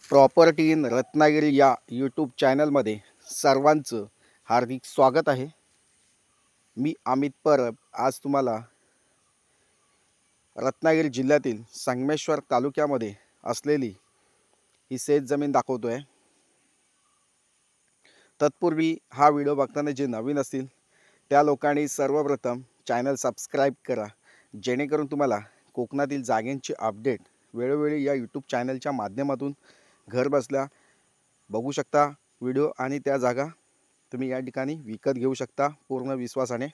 Property in Ratnagiri या YouTube चॅनलमध्ये सर्वांचं हार्दिक स्वागत आहे. मी अमित परब आज तुम्हाला रत्नागिरी जिल्ह्यातील संगमेश्वर तालुक्यामध्ये असलेली ही शेतजमीन दाखवतो आहे. तत्पूर्वी हा व्हिडिओ बघताना जे नवीन असतील त्या लोकांनी सर्वप्रथम चॅनल सबस्क्राईब करा, जेणेकरून तुम्हाला कोकणातील जागांची अपडेट वेळोवेळी या यूट्यूब चॅनलच्या माध्यमातून घर बसल्या बघू शकता व्हिडिओ आणि त्या जागा तुम्ही या ठिकाणी विकत घेऊ शकता पूर्ण विश्वासाने.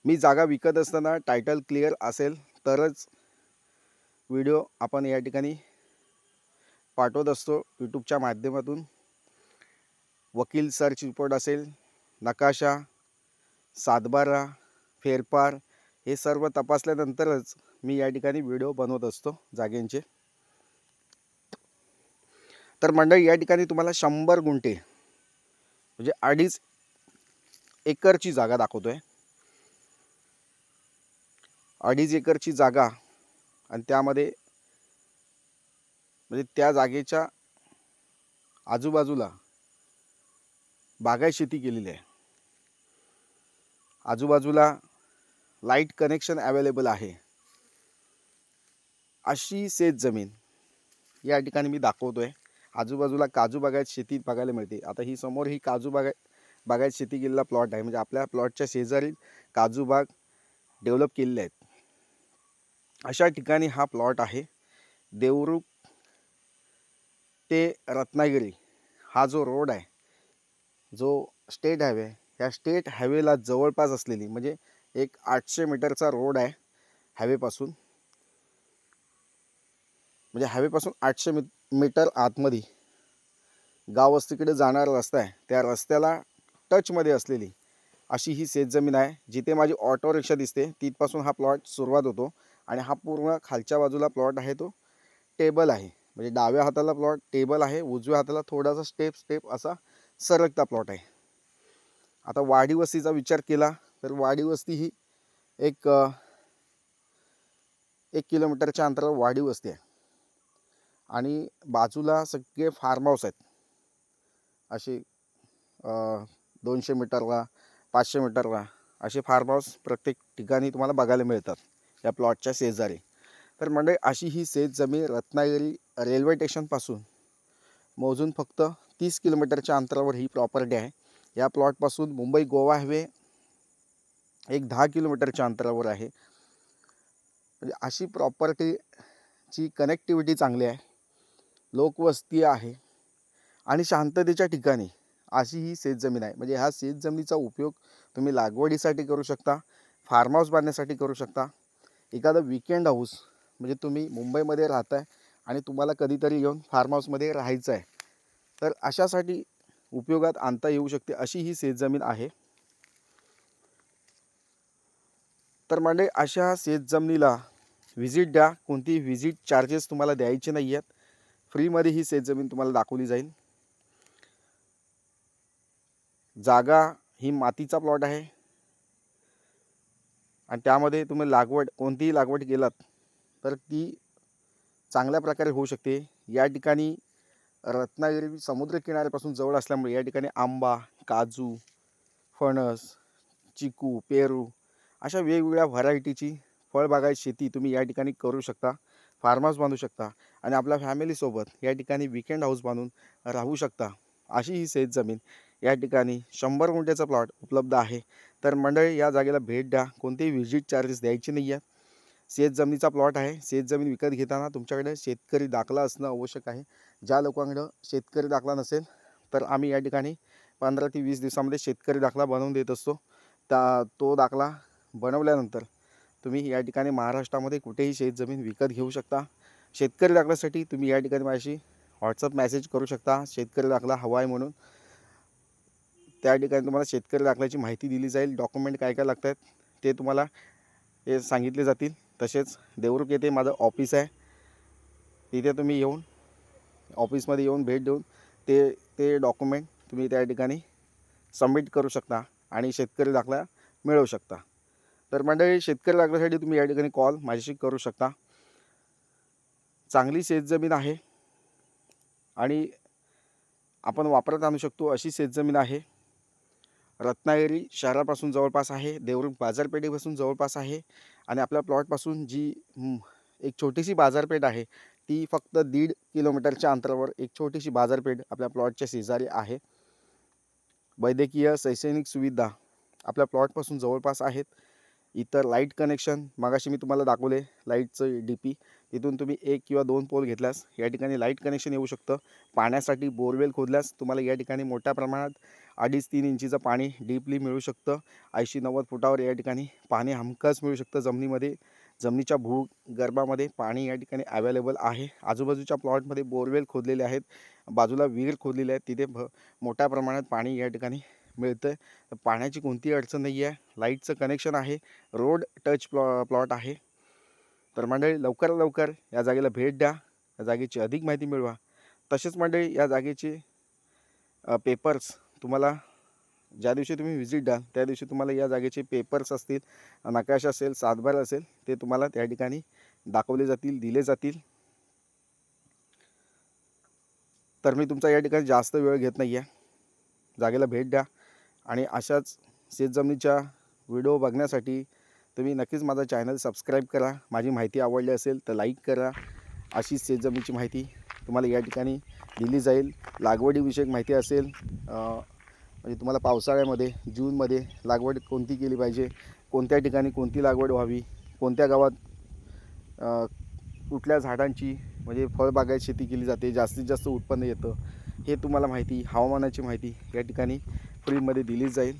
मी जागा विकत असताना टायटल क्लिअर असेल तरच व्हिडिओ आपण या ठिकाणी पाठवत असतो यूट्यूबच्या माध्यमातून. वकील सर्च रिपोर्ट असेल, नकाशा, सातबारा, फेरफार हे सर्व तपासल्यानंतरच मी या ठिकाणी व्हिडिओ बनवत असतो जागेंचे. तर मंडळी, या ठिकाणी तुम्हाला 100 गुंठे म्हणजे 2.5 एकरची जागा दाखवतोय. 2.5 एकरची जागा आणि त्यामध्ये म्हणजे त्या जागेच्या आजूबाजूला बागायत शेती केलेली आहे. आजूबाजूला लाईट कनेक्शन अवेलेबल आहे अशी शेत जमीन या ठिकाणी मी दाखवतोय. आजूबाजूला काजू बागायत शेती बघायला मिळते. आता ही समोर ही काजू बागायत शेती केलेला प्लॉट आहे, म्हणजे आपल्या प्लॉटच्या शेजारी काजू बाग डेव्हलप केलेले आहेत. अशा ठिकाणी हा प्लॉट आहे. देवरुख ते रत्नागिरी हा जो रोड आहे, जो स्टेट हायवे, ह्या स्टेट हायवेला जवळपास असलेली म्हणजे एक 800 मीटरचा रोड आहे हायवेपासून. म्हणजे हायवेपासून 800 मीटर आतमध्ये गाव वस्तीकडे जाणारा रस्ता आहे, त्या रस्त्याला टचमध्ये असलेली अशी ही शेतजमीन आहे. जिथे माझी ऑटो रिक्षा दिसते तिथपासून हा प्लॉट सुरुवात होतो आणि हा पूर्ण खालच्या बाजूला प्लॉट आहे तो टेबल आहे. म्हणजे डाव्या हाताला प्लॉट टेबल आहे, उजव्या हाताला थोडासा स्टेप असा सरकता प्लॉट आहे. आता वाडी वस्तीचा विचार केला तर वाडी वस्ती ही एक 1 किलोमीटरच्या अंतरावर वाडी वस्ती आहे आणि बाजूला सगळे फार्म हाऊस आहेत. असे 200 मीटरला 500 मीटरला असे फार्म हाऊस प्रत्येक ठिकाणी तुम्हाला बघायला मिळतात या प्लॉटच्या शेजारी. तर म्हणजे अशी ही शेतजमीन रत्नागिरी रेल्वे स्टेशनपासून मोजून फक्त 30 किलोमीटरच्या अंतरावर ही प्रॉपर्टी आहे. या प्लॉटपासून मुंबई गोवा हायवे एक 10 किलोमीटरच्या अंतरावर आहे. म्हणजे अशी प्रॉपर्टीची कनेक्टिव्हिटी चांगली आहे, लोकवस्ती आहे आणि शांततेच्या ठिकाणी अशी ही शेतजमीन आहे. म्हणजे ह्या शेतजमिनीचा उपयोग तुम्ही लागवडीसाठी करू शकता, फार्म हाऊस बांधण्यासाठी करू शकता, एखादं विकेंड हाऊस म्हणजे तुम्ही मुंबईमध्ये राहताय आणि तुम्हाला कधीतरी येऊन फार्म हाऊसमध्ये राहायचं आहे तर अशासाठी उपयोगात आणता येऊ शकते अशी ही शेतजमीन आहे. तर म्हणजे अशा शेतजमिनीला व्हिजिट द्या. कोणती व्हिजिट चार्जेस तुम्हाला द्यायचे नाही आहेत. फ्रीमध्ये ही शेतजमीन तुम्हाला दाखवली जाईल. जागा ही मातीचा प्लॉट आहे आणि त्यामध्ये तुम्ही कोणतीही लागवड केलात तर ती चांगल्या प्रकारे होऊ शकते. या ठिकाणी रत्नागिरी समुद्र किनाऱ्यापासून जवळ असल्यामुळे या ठिकाणी आंबा, काजू, फणस, चिकू, पेरू अशा वेगवेगळ्या व्हरायटीची फळबागायत शेती तुम्ही या ठिकाणी करू शकता, फार्म हाऊस बांधू शकता आणि आपल्या फॅमिलीसोबत या ठिकाणी विकेंड हाऊस बांधून राहू शकता. अशी ही शेतजमीन या ठिकाणी 100 गुंठ्याचा प्लॉट उपलब्ध आहे. तर मंडळी, या जागेला भेट द्या. कोणतेही व्हिजिट चार्जेस द्यायचे नाही आहेत. शेतजमिनीचा प्लॉट आहे. शेतजमीन विकत घेताना तुमच्याकडे शेतकरी दाखला असणं आवश्यक आहे. ज्या लोकांकडं शेतकरी दाखला नसेल तर आम्ही या ठिकाणी 15 ते 20 दिवसामध्ये शेतकरी दाखला बनवून देत असतो. तो दाखला बनवल्यानंतर तुम्ही या ठिकाणी महाराष्ट्रामध्ये कुठेही शेतजमीन विकत घेऊ शकता. शेतकरी दाखल्यासाठी तुम्ही या ठिकाणी माझ्याशी व्हॉट्सअप मेसेज करू शकता. शेतकरी दाखला हवा आहे म्हणून त्या ठिकाणी तुम्हाला शेतकरी दाखल्याची माहिती दिली जाईल. डॉक्युमेंट काय काय लागतात ते तुम्हाला हे सांगितले जातील. तसेच देवरुख येथे माझं ऑफिस आहे, तिथे तुम्ही येऊन ऑफिसमध्ये येऊन भेट देऊन ते डॉक्युमेंट तुम्ही त्या ठिकाणी सबमिट करू शकता आणि शेतकरी दाखला मिळवू शकता. तर मंडळी, शेतकरी दाखल्यासाठी तुम्ही या ठिकाणी कॉल माझ्याशी करू शकता. चांगली शेतजमीन आहे. आणि आपण वापरात आणू शकतो अशी शेतजमीन आहे. रत्नागिरी शहरापासून जवळपास आहे, देवरुख बाजारपेठेपासून जवळपास आहे आणि आपल्या प्लॉटपासून जी एक छोटीशी बाजारपेठ आहे ती फक्त 1.5 किलोमीटरच्या अंतरावर एक छोटीशी बाजारपेठ आपल्या प्लॉटच्या शेजारी आहे. वैद्यकीय शैक्षणिक सुविधा आपल्या प्लॉटपासून जवळपास आहेत. इतर लाईट कनेक्शन मगाशी मी तुम्हाला दाखवले लाईटचं DP, तिथून तुम्ही 1 किंवा 2 पोल घेतल्यास या ठिकाणी लाईट कनेक्शन येऊ शकतं. पाण्यासाठी बोरवेल खोदल्यास तुम्हाला या ठिकाणी मोठ्या प्रमाणात 2.5-3 इंचीचं पाणी डीपली मिळू शकतं. 80-90 फुटावर या ठिकाणी पाणी हमखास मिळू शकतं. जमिनीमध्ये जमिनीच्या भूगर्भामध्ये पाणी या ठिकाणी अवेलेबल आहे. आजूबाजूच्या प्लॉटमध्ये बोरवेल खोदलेले आहेत, बाजूला विहीर खोदलेली आहे, तिथे मोठ्या प्रमाणात पाणी या ठिकाणी मिळतं आहे. पाण्याची कोणतीही अडचण नाही आहे. लाईटचं कनेक्शन आहे. रोड टच प्लॉट आहे. तर मंडळी लवकरात लवकर या जागेला भेट द्या, या जागेची अधिक माहिती मिळवा. तसेच मंडळी या जागेचे पेपर्स तुम्हाला ज्या दिवशी तुम्ही व्हिजिट द्याल त्या दिवशी तुम्हाला या जागेचे पेपर्स असतील, नकाशा असेल, सातबार असेल, ते तुम्हाला त्या ठिकाणी दाखवले जातील, दिले जातील. तर मी तुमचा या ठिकाणी जास्त वेळ घेत नाही आहे. जागेला भेट द्या आणि अशाच शेतजमिनीच्या व्हिडिओ बघण्यासाठी तुम्ही नक्कीच माझा चॅनल सबस्क्राईब करा. माझी माहिती आवडली असेल तर लाईक करा. अशीच शेतजमिनीची माहिती तुम्हाला या ठिकाणी दिली जाईल. लागवडीविषयक माहिती असेल, म्हणजे तुम्हाला पावसाळ्यामध्ये जूनमध्ये लागवड कोणती केली पाहिजे, कोणत्या ठिकाणी कोणती लागवड व्हावी, कोणत्या गावात कुठल्या झाडांची म्हणजे फळबागायत शेती केली जाते, जास्तीत जास्त उत्पन्न येतं, हे तुम्हाला माहिती, हवामानाची माहिती या ठिकाणी फ्रीमध्ये दिली जाईल.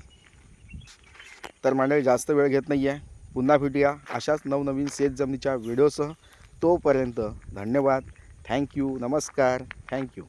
तर मंडळी जास्त वेळ घेत नाही आहे. पुन्हा भेटूया अशाच नवनवीन शेतजमिनीच्या व्हिडिओसह. तोपर्यंत धन्यवाद. थँक्यू. नमस्कार. थँक्यू.